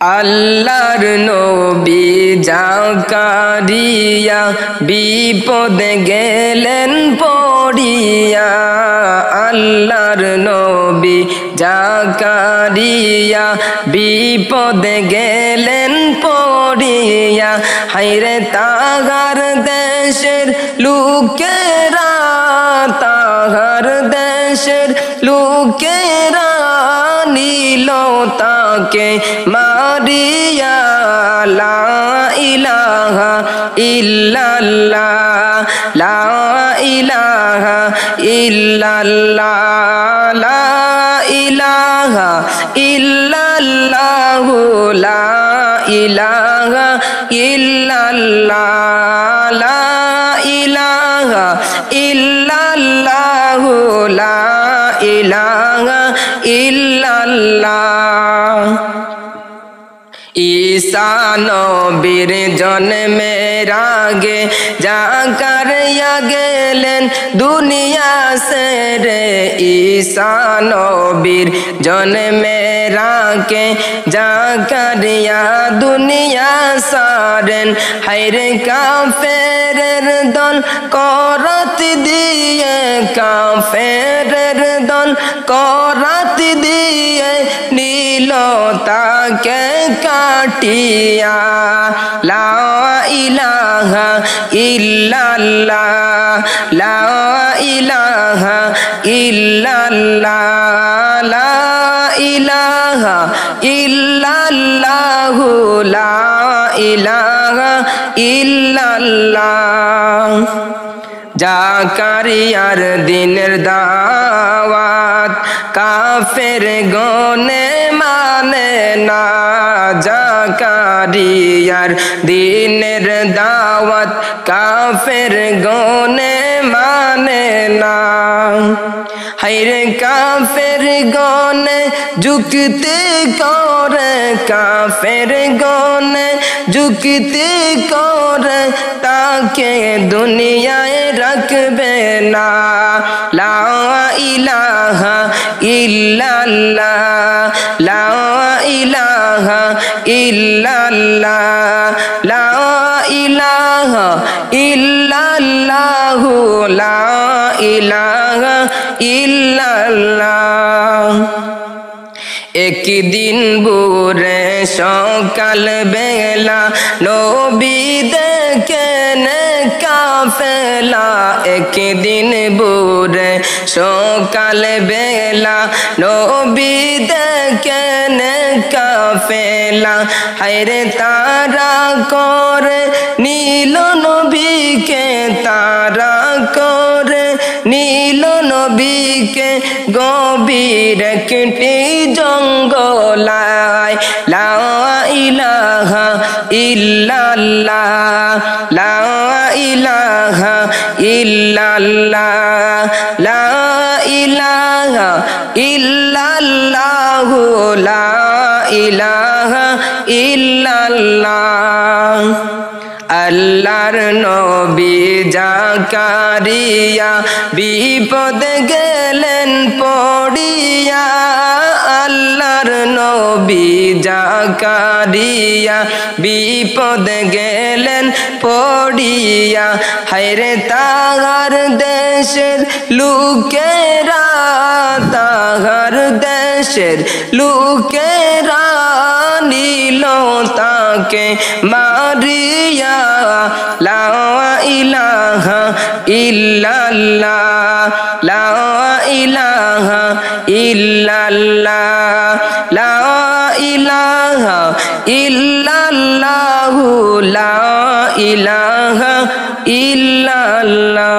আল্লাহর নবী জাকারিয়া বিপদে গেলেন পড়িয়া। আল্লাহর নবী জাকারিয়া বিপদে গেলেন পড়িয়া। হায়রে তাহার দেশের লোকেরা, তাহার দেশের লোকেরা নিল তাকে মারিয়া। লা ইলাহা ইল্লাল্লাহ, লা ইলাহা ইল্লাল্লাহ, লা ইলাহা ইল্লাল্লাহু, লা ইলাহা ইল্লাল্লাহ, লা ইলাহা ইল্লাল্লাহু, লা ইলাহা ইল্লাল্লাহ। ঈসা নবীর জন্মের আগে জাকারিয়া গেলেন দুনিয়া ছেড়ে। ঈসা নবীর জন্মের আগে জাকারিয়া দুনিয়া ছাড়েন। হায়রে কাফেরের দল করাত দিয়ে, কাফেরের দল করাত দিয়ে নিল তাকে কাটিয়া। লা ইলাহা ইল্লাল্লাহ, লা ইলাহা ইল্লাল্লাহ, লা ইলাহা ইল্লাল্লাহু, লা ইলাহা ইল্লাল্লাহ। জাকারিয়ার দিনের দাওয়াত কাফের গনে মানে না। জাকারিয়ার দিনের দাওয়াত কাফের গনে মানে না। হায়রে কাফের গনে যুক্তি করে, কাফের গনে যুক্তি করে তাকে দুনিয়ায় রাখবে না। লা ইলাহা ইল্লাল্লাহ, লা ইলাহা ইল্লাল্লাহ, লা ইলাহা ইল্লাল্লাহু, লা ইলাহা ইল্লাল্লাহ। একদিন ভোরে সকাল বেলা নবী দেখেন কাফেলা। একদিন ভোরে সকাল বেলা নবী দেখেন কাফেলা। হায়রে তারা করে নীল নবীকে, তারা করে নীল নবীকে গভীর একটি জঙ্গলায়। লা ইলাহা ইল্লাল্লাহ, লা ইলাহা ইল্লাল্লাহ, লা ইলাহা ইল্লাল্লাহু, লা ইলাহা ইল্লাল্লাহ। আল্লাহর নবী জাকারিয়া বিপদে গেলেন পড়িয়া। আল্লাহর নবী জাকারিয়া বিপদে গেলেন পড়িয়া। হায়রে তাহার দেশের লোকেরা, তাহার দেশের লোকেরা নিল তাকে মারিয়া। লা ইলাহা ইল্লাল্লাহ, লা ইলাহা ইল্লাল্লাহ, লা ইলাহা ইল্লাল্লাহু, লা ইলাহা ইল্লাল্লাহ।